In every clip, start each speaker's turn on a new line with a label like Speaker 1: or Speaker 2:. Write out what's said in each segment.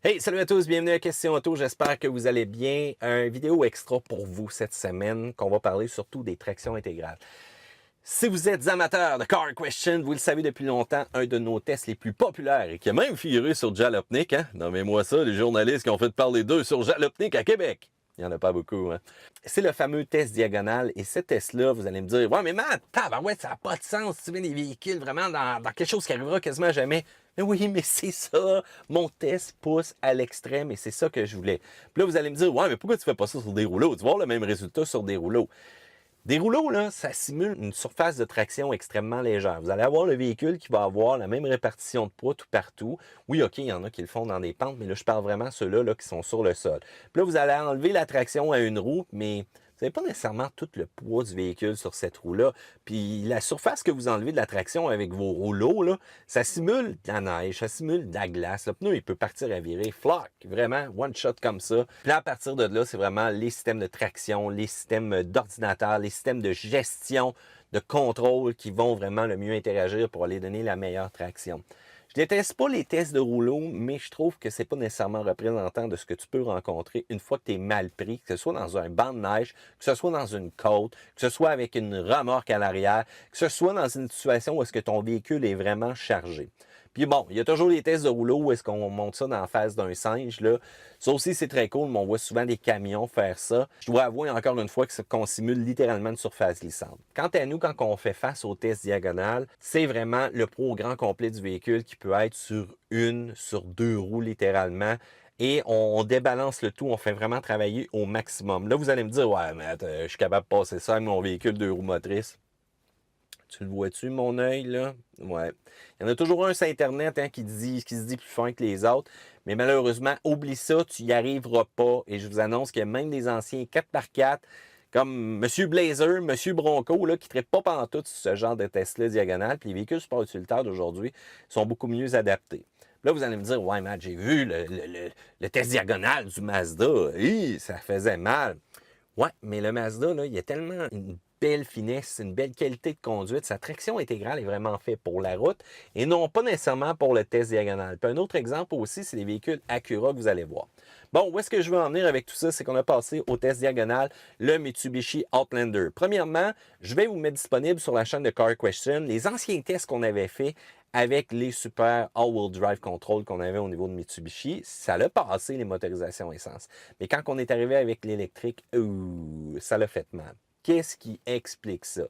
Speaker 1: Hey, salut à tous, bienvenue à Question Auto, j'espère que vous allez bien. Une vidéo extra pour vous cette semaine, qu'on va parler surtout des tractions intégrales. Si vous êtes amateur de Car Question, vous le savez depuis longtemps, un de nos tests les plus populaires et qui a même figuré sur Jalopnik, hein? Nommez-moi ça, les journalistes qui ont fait parler d'eux sur Jalopnik à Québec. Il n'y en a pas beaucoup, hein? C'est le fameux test diagonal. Et ce test-là, vous allez me dire, ouais, mais Matt, ouais, ça n'a pas de sens. Tu mets des véhicules vraiment dans quelque chose qui arrivera quasiment jamais. Mais oui, mais c'est ça. Mon test pousse à l'extrême et c'est ça que je voulais. Puis là, vous allez me dire, ouais, mais pourquoi tu fais pas ça sur des rouleaux? Tu vas avoir le même résultat sur des rouleaux. Des rouleaux, là, ça simule une surface de traction extrêmement légère. Vous allez avoir le véhicule qui va avoir la même répartition de poids tout partout. Oui, OK, il y en a qui le font dans des pentes, mais là, je parle vraiment de ceux-là là, qui sont sur le sol. Puis là, vous allez enlever la traction à une roue, mais vous n'avez pas nécessairement tout le poids du véhicule sur cette roue-là. Puis la surface que vous enlevez de la traction avec vos rouleaux, là, ça simule de la neige, ça simule de la glace. Le pneu, il peut partir à virer, floc, vraiment, one shot comme ça. Puis là, à partir de là, c'est vraiment les systèmes de traction, les systèmes d'ordinateur, les systèmes de gestion, de contrôle qui vont vraiment le mieux interagir pour aller donner la meilleure traction. Je déteste pas les tests de rouleau, mais je trouve que c'est pas nécessairement représentant de ce que tu peux rencontrer une fois que tu es mal pris, que ce soit dans un banc de neige, que ce soit dans une côte, que ce soit avec une remorque à l'arrière, que ce soit dans une situation où est-ce que ton véhicule est vraiment chargé. Puis bon, il y a toujours des tests de rouleau où est-ce qu'on monte ça dans la face d'un singe, là. Ça aussi, c'est très cool, mais on voit souvent des camions faire ça. Je dois avouer encore une fois qu'on simule littéralement une surface glissante. Quant à nous, quand on fait face au test diagonal, c'est vraiment le pro au grand complet du véhicule qui peut être sur sur deux roues littéralement. Et on débalance le tout, on fait vraiment travailler au maximum. Là, vous allez me dire, ouais, mais attends, je suis capable de passer ça avec mon véhicule deux roues motrices. Tu le vois-tu, mon œil, là? Ouais. Il y en a toujours un sur Internet hein, qui se dit plus fin que les autres. Mais malheureusement, oublie ça, tu n'y arriveras pas. Et je vous annonce qu'il y a même des anciens 4x4, comme M. Blazer, M. Bronco, là, qui ne traitent pas pantoute sur ce genre de Tesla diagonale. Puis les véhicules sport utilitaires d'aujourd'hui sont beaucoup mieux adaptés. Là, vous allez me dire, ouais, Matt, j'ai vu le test diagonal du Mazda. Hi, ça faisait mal. Ouais, mais le Mazda, là, il y a tellement une belle finesse, une belle qualité de conduite. Sa traction intégrale est vraiment faite pour la route et non pas nécessairement pour le test diagonal. Puis un autre exemple aussi, c'est les véhicules Acura que vous allez voir. Bon, où est-ce que je veux en venir avec tout ça? C'est qu'on a passé au test diagonal le Mitsubishi Outlander. Premièrement, je vais vous mettre disponible sur la chaîne de Car Question les anciens tests qu'on avait fait avec les super all-wheel drive control qu'on avait au niveau de Mitsubishi, ça l'a passé les motorisations essence. Mais quand on est arrivé avec l'électrique, ça l'a fait mal. Qu'est-ce qui explique ça?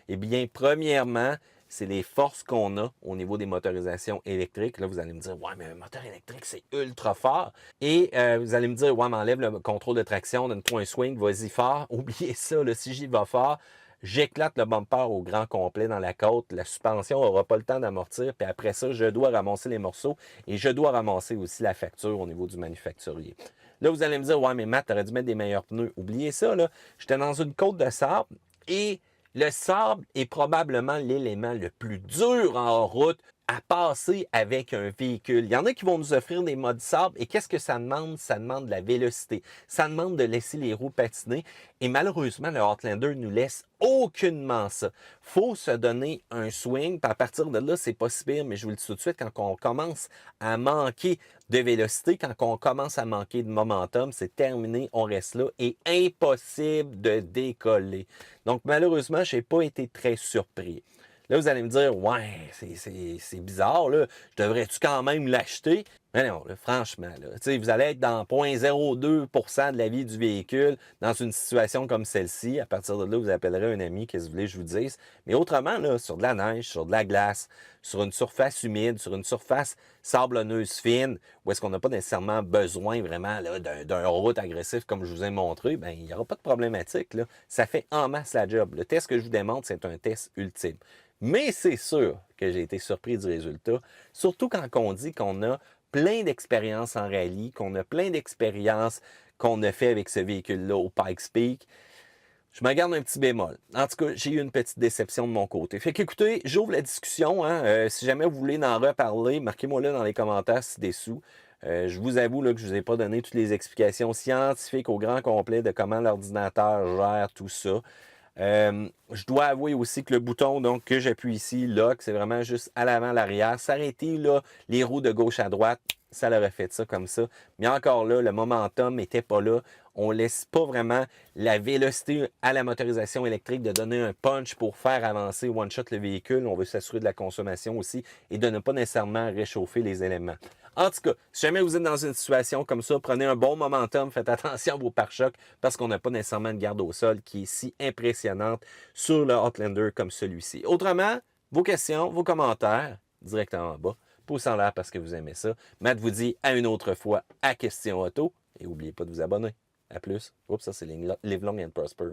Speaker 1: Eh bien, premièrement, c'est les forces qu'on a au niveau des motorisations électriques. Là, vous allez me dire, ouais, mais un moteur électrique, c'est ultra fort. Et vous allez me dire, ouais, mais enlève le contrôle de traction, donne-toi un swing, vas-y fort. Oubliez ça, là, si j'y vais fort, j'éclate le bumper au grand complet dans la côte. La suspension n'aura pas le temps d'amortir. Puis après ça, je dois ramasser les morceaux et je dois ramasser aussi la facture au niveau du manufacturier. Là, vous allez me dire, ouais, mais Matt, t'aurais dû mettre des meilleurs pneus. Oubliez ça, là. J'étais dans une côte de sable et le sable est probablement l'élément le plus dur en route à passer avec un véhicule. Il y en a qui vont nous offrir des modes sable et qu'est-ce que ça demande? Ça demande de la vélocité. Ça demande de laisser les roues patiner et malheureusement, le Outlander nous laisse aucunement ça. Faut se donner un swing, puis à partir de là, c'est pas si pire, mais je vous le dis tout de suite, quand on commence à manquer de vélocité, quand on commence à manquer de momentum, c'est terminé, on reste là et impossible de décoller. Donc malheureusement, je n'ai pas été très surpris. Là, vous allez me dire, ouais, c'est bizarre, là. Je devrais-tu quand même l'acheter? Mais non, là, franchement, là, vous allez être dans 0,02% de la vie du véhicule dans une situation comme celle-ci. À partir de là, vous appellerez un ami, qu'est-ce que vous voulez que je vous dise. Mais autrement, là, sur de la neige, sur de la glace, sur une surface humide, sur une surface sablonneuse fine, où est-ce qu'on n'a pas nécessairement besoin vraiment d'un route agressif comme je vous ai montré, ben il n'y aura pas de problématique. Là. Ça fait en masse la job. Le test que je vous démontre, c'est un test ultime. Mais c'est sûr que j'ai été surpris du résultat, surtout quand on dit qu'on a plein d'expériences en rallye, qu'on a plein d'expériences qu'on a fait avec ce véhicule-là au Pikes Peak. Je me garde un petit bémol. En tout cas, j'ai eu une petite déception de mon côté. Fait qu'écoutez, j'ouvre la discussion. Hein. Si jamais vous voulez en reparler, marquez-moi là dans les commentaires ci-dessous. Je vous avoue là, que je ne vous ai pas donné toutes les explications scientifiques au grand complet de comment l'ordinateur gère tout ça. Je dois avouer aussi que le bouton donc, que j'appuie ici, lock, c'est vraiment juste à l'avant, à l'arrière. S'arrêter là, les roues de gauche à droite, ça l'aurait fait ça comme ça. Mais encore là, le momentum n'était pas là. On ne laisse pas vraiment la vélocité à la motorisation électrique de donner un punch pour faire avancer one-shot le véhicule. On veut s'assurer de la consommation aussi et de ne pas nécessairement réchauffer les éléments. En tout cas, si jamais vous êtes dans une situation comme ça, prenez un bon momentum, faites attention à vos pare-chocs parce qu'on n'a pas nécessairement une garde au sol qui est si impressionnante sur le Outlander comme celui-ci. Autrement, vos questions, vos commentaires, directement en bas. Pouce en l'air parce que vous aimez ça. Matt vous dit à une autre fois à Question Auto et n'oubliez pas de vous abonner. À plus. Oups, ça c'est Live Long and Prosper.